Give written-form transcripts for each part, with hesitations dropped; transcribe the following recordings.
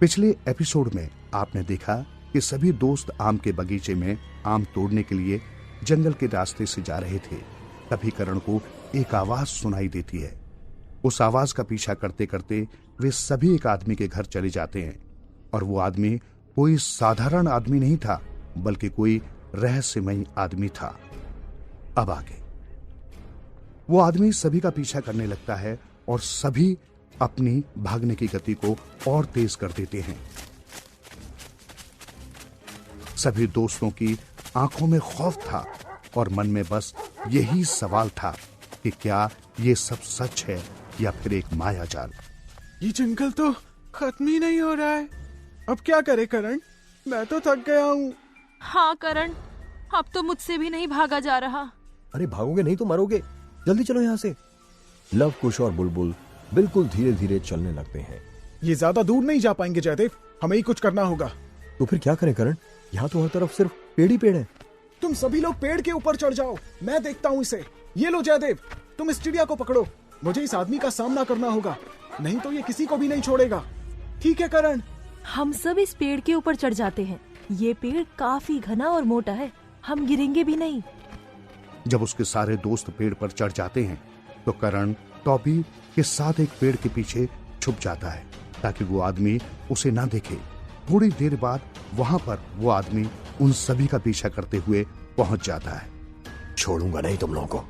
पिछले एपिसोड में आपने देखा कि सभी दोस्त आम के बगीचे में आम तोड़ने के लिए जंगल के रास्ते से जा रहे थे। तभी करण को एक आवाज सुनाई देती है। उस आवाज का पीछा करते करते वे सभी एक आदमी के घर चले जाते हैं और वो आदमी कोई साधारण आदमी नहीं था, बल्कि कोई रहस्यमयी आदमी था। अब आगे वो आदमी सभी का पीछा करने लगता है और सभी अपनी भागने की गति को और तेज कर देते हैं। सभी दोस्तों की आंखों में खौफ था और मन में बस यही सवाल था कि क्या ये सब सच है या फिर एक माया जाल। ये जंगल तो खत्म ही नहीं हो रहा है। अब क्या करे करण, मैं तो थक गया हूँ। हाँ करण, अब तो मुझसे भी नहीं भागा जा रहा। अरे भागोगे नहीं तो मरोगे, जल्दी चलो यहाँ से। लव कुश और बुलबुल बिल्कुल धीरे धीरे चलने लगते हैं। ये ज्यादा दूर नहीं जा पाएंगे जयदेव, हमें ही कुछ करना होगा। तो फिर क्या करें करण, यहाँ तो हर तरफ सिर्फ पेड़ ही पेड़ है। तुम सभी लोग पेड़ के ऊपर चढ़ जाओ, मैं देखता हूँ इसे। ये लो जयदेव, तुम इस चिड़िया को पकड़ो। मुझे इस आदमी का सामना करना होगा, नहीं तो ये किसी को भी नहीं छोड़ेगा। ठीक है करण। हम सब इस पेड़ के ऊपर चढ़ जाते हैं। ये पेड़ काफी घना और मोटा है, हम गिरेंगे भी नहीं। जब उसके सारे दोस्त पेड़ पर चढ़ जाते हैं तो करण टॉपी के साथ एक पेड़ के पीछे छुप जाता है ताकि वो आदमी उसे ना देखे। थोड़ी देर बाद वहां पर वो आदमी उन सभी का पीछा करते हुए पहुंच जाता है। छोड़ूंगा नहीं तुम लोगों को,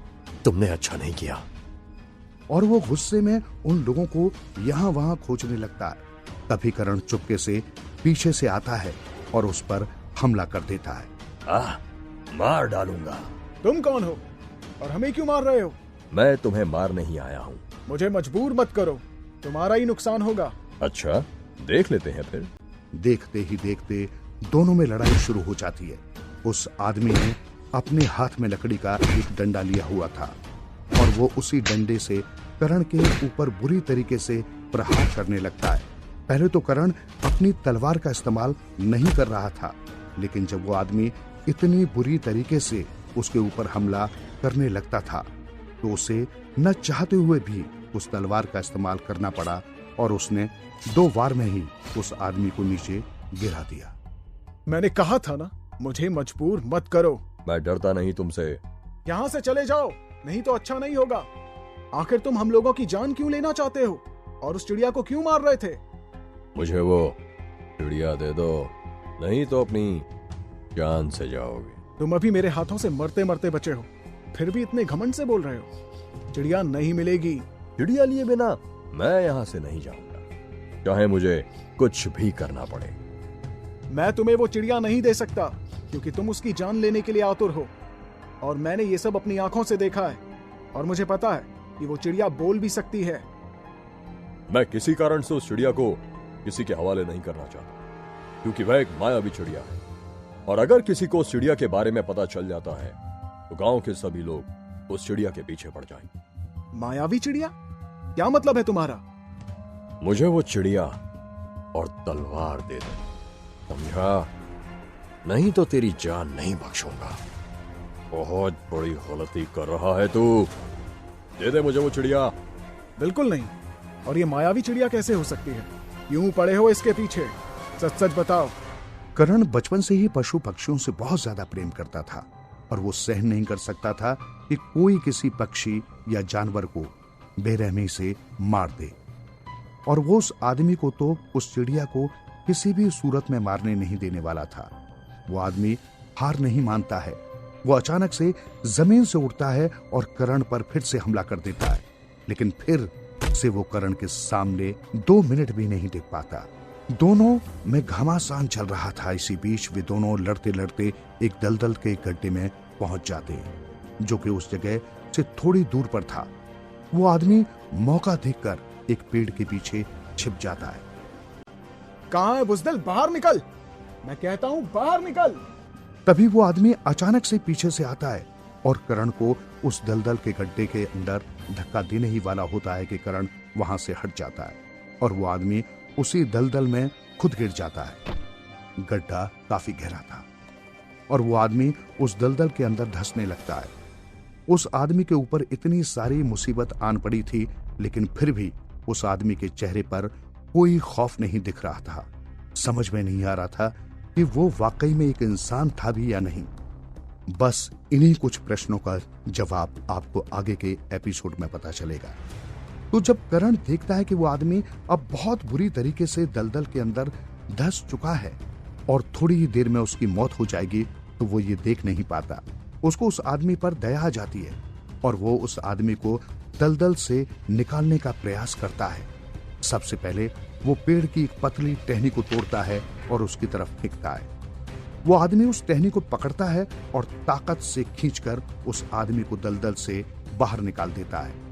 तुमने अच्छा नहीं किया। और वो गुस्से में उन लोगों को यहाँ वहां खोजने लगता है। तभी करण चुपके से पीछे से आता है और उस पर हमला कर देता है। मार डालूंगा। तुम कौन हो और हमें क्यों मार रहे हो? मैं तुम्हें मार नहीं आया हूँ। मुझे मजबूर मत करो, तुम्हारा ही नुकसान होगा। अच्छा, देख लेते हैं फिर। देखते ही देखते दोनों में लड़ाई शुरू हो जाती है। उस आदमी ने अपने हाथ में लकड़ी का एक डंडा लिया हुआ था और वो उसी डंडे से करण के ऊपर बुरी तरीके से प्रहार करने लगता है। पहले तो करण अपनी तलवार का इस्तेमाल नहीं कर रहा था, लेकिन जब वो आदमी इतनी बुरी तरीके से उसके ऊपर हमला करने लगता था तो उसे न चाहते हुए भी उस तलवार का इस्तेमाल करना पड़ा और उसने 2 वार में ही उस आदमी को नीचे गिरा दिया। मैंने कहा था ना, मुझे मजबूर मत करो। मैं डरता नहीं तुमसे। यहाँ से चले जाओ, नहीं तो अच्छा नहीं होगा। आखिर तुम हम लोगों की जान क्यों लेना चाहते हो और उस चिड़िया को क्यों मार रहे थे? मुझे वो चिड़िया दे दो, नहीं तो अपनी जान से जाओगे। तुम अभी मेरे हाथों से मरते मरते बचे हो, फिर भी इतने घमंड से बोल रहे हो। चिड़िया नहीं मिलेगी। चिड़िया लिए बिना मैं यहाँ से नहीं जाऊंगा, चाहे मुझे कुछ भी करना पड़े। मैं तुम्हें वो चिड़िया नहीं दे सकता क्योंकि तुम उसकी जान लेने के लिए आतुर हो और मैंने ये सब अपनी आंखों से देखा है और मुझे पता है कि वो चिड़िया बोल भी सकती है। मैं किसी कारण से उस चिड़िया को किसी के हवाले नहीं करना चाहता क्योंकि वह एक मायावी चिड़िया है और अगर किसी को उस चिड़िया के बारे में पता चल जाता है तो गांव के सभी लोग उस चिड़िया के पीछे पड़ जाएंगे। मायावी चिड़िया? क्या मतलब है तुम्हारा? मुझे वो चिड़िया और तलवार दे दे, समझा? नहीं तो तेरी जान नहीं बख्शूंगा। बहुत बड़ी गलती कर रहा है तू। दे दे मुझे वो चिड़िया। बिल्कुल नहीं। और ये मायावी चिड़िया कैसे हो सकती है? यूं पड़े हो इसके पीछे, सच सच बताओ। करण बचपन से ही पशु पक्षियों से बहुत ज्यादा प्रेम करता था और वो सहन नहीं कर सकता था कि कोई किसी पक्षी या जानवर को बेरहमी से मार दे। और वो उस आदमी को तो उस चिड़िया को किसी भी सूरत में मारने नहीं देने वाला था। वो आदमी हार नहीं मानता है। वो अचानक से जमीन से उठता है और करण पर फिर से हमला कर देता है, लेकिन फिर से वो करण के सामने 2 मिनट भी नहीं टिक पाता। दोनों में घमासान चल रहा था। इसी बीच वे दोनों लड़ते लड़ते एक दलदल के गड्ढे में पहुंच जाते हैं जो कि उस जगह से थोड़ी दूर पर था। वो आदमी मौका देखकर एक पेड़ के पीछे छिप जाता है। कहाँ है बुज़दिल? बाहर निकल, मैं कहता हूँ बाहर निकल। तभी वो आदमी अचानक से पीछे से आता है और करण को उस दलदल के गड्ढे के अंदर धक्का देने ही वाला होता है कि करण वहां से हट जाता है और वो आदमी उसी दलदल में खुद गिर जाता है। गड्ढा काफी गहरा था और वो आदमी उस दलदल के अंदर धंसने लगता है। उस आदमी के ऊपर इतनी सारी मुसीबत आन पड़ी थी, लेकिन फिर भी उस आदमी के चेहरे पर कोई खौफ नहीं दिख रहा था। समझ में नहीं आ रहा था कि वो वाकई में एक इंसान था भी या नहीं। बस इन्हीं कुछ प्रश्नों का जवाब आपको आगे के एपिसोड में पता चलेगा। तो जब करण देखता है कि वो आदमी अब बहुत बुरी तरीके से दलदल के अंदर धंस चुका है और थोड़ी ही देर में उसकी मौत हो जाएगी, तो वो ये देख नहीं पाता। उसको उस आदमी पर दया आ जाती है और वो उस आदमी को दलदल से निकालने का प्रयास करता है। सबसे पहले वो पेड़ की एक पतली टहनी को तोड़ता है और उसकी तरफ फेंकता है। वो आदमी उस टहनी को पकड़ता है और ताकत से खींचकर उस आदमी को दलदल से बाहर निकाल देता है।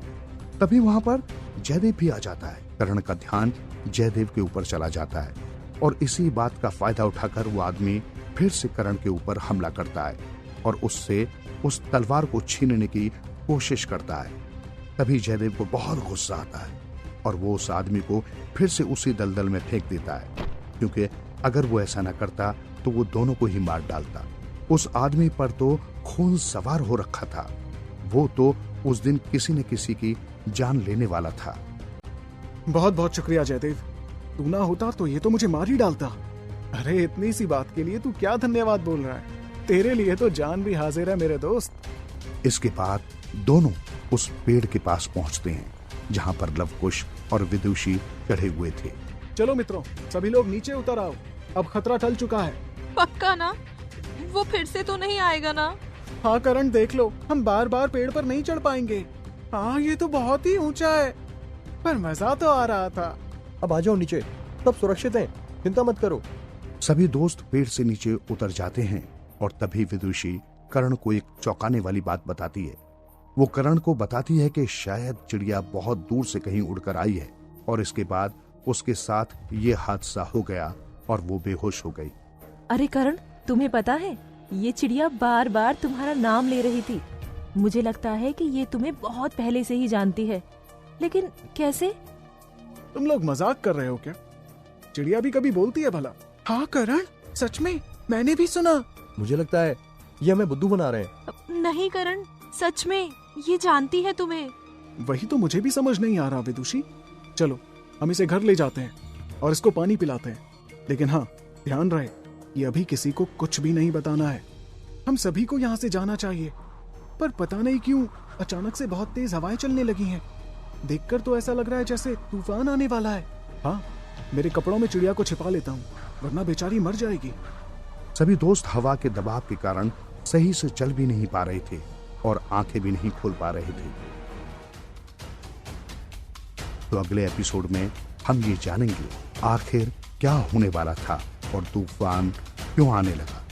तभी वहां पर जयदेव भी आ जाता है। करण का ध्यान जयदेव के ऊपर चला जाता है और इसी बात का फायदा उठाकर वो आदमी फिर से करण के ऊपर हमला करता है और उससे उस तलवार को छीनने की कोशिश करता है। तभी जयदेव को बहुत गुस्सा आता है और वो उस आदमी को फिर से उसी दलदल में फेंक देता है, क्योंकि अगर वो ऐसा न करता तो वो दोनों को ही मार डालता। उस आदमी पर तो खून सवार हो रखा था। वो तो उस दिन किसी न किसी की जान लेने वाला था। बहुत बहुत शुक्रिया जयदेव, तू ना होता तो ये तो मुझे मार ही डालता। अरे इतनी सी बात के लिए तू क्या धन्यवाद बोल रहा है, तेरे लिए तो जान भी हाजिर है मेरे दोस्त। इसके बाद दोनों उस पेड़ के पास पहुंचते हैं जहां पर लवकुश और विदुषी चढ़े हुए थे। चलो मित्रों, सभी लोग नीचे उतर आओ, अब खतरा टल चुका है। पक्का ना? वो फिर से तो नहीं आएगा ना? हाँ करण, देख लो, हम बार बार पेड़ पर नहीं चढ़ पाएंगे। हाँ ये तो बहुत ही ऊंचा है, पर मजा तो आ रहा था। अब आ जाओ नीचे, सब सुरक्षित हैं, चिंता मत करो। सभी दोस्त पेड़ से नीचे उतर जाते हैं और तभी विदुषी करण को एक चौंकाने वाली बात बताती है। वो करण को बताती है कि शायद चिड़िया बहुत दूर से कहीं उड़कर आई है और इसके बाद उसके साथ ये हादसा हो गया और वो बेहोश हो गई। अरे करण, तुम्हें पता है ये चिड़िया बार बार तुम्हारा नाम ले रही थी। मुझे लगता है कि ये तुम्हें बहुत पहले से ही जानती है, लेकिन कैसे? तुम लोग मजाक कर रहे हो क्या? चिड़िया भी कभी बोलती है भला? हाँ करण, सच में मैंने भी सुना। मुझे लगता है ये हमें बुद्धू बना रहे हैं। नहीं करण, सच में ये जानती है तुम्हें। वही तो मुझे भी समझ नहीं आ रहा विदुषी। चलो हम इसे घर ले जाते हैं और इसको पानी पिलाते हैं, लेकिन हाँ ध्यान रहे, ये अभी किसी को कुछ भी नहीं बताना है। हम सभी को यहाँ से जाना चाहिए, पर पता नहीं क्यों अचानक से बहुत तेज हवाएं चलने लगी हैं। देखकर तो ऐसा लग रहा है जैसे तूफान आने वाला है। हाँ, मेरे कपड़ों में चिड़िया को छिपा लेता हूँ, वरना बेचारी मर जाएगी। सभी दोस्त हवा के दबाव के कारण सही से चल भी नहीं पा रहे थे और आंखें भी नहीं खोल पा रहे थे। तो अगले एपिसोड में हम ये जानेंगे आखिर क्या होने वाला था और तूफान क्यों आने लगा।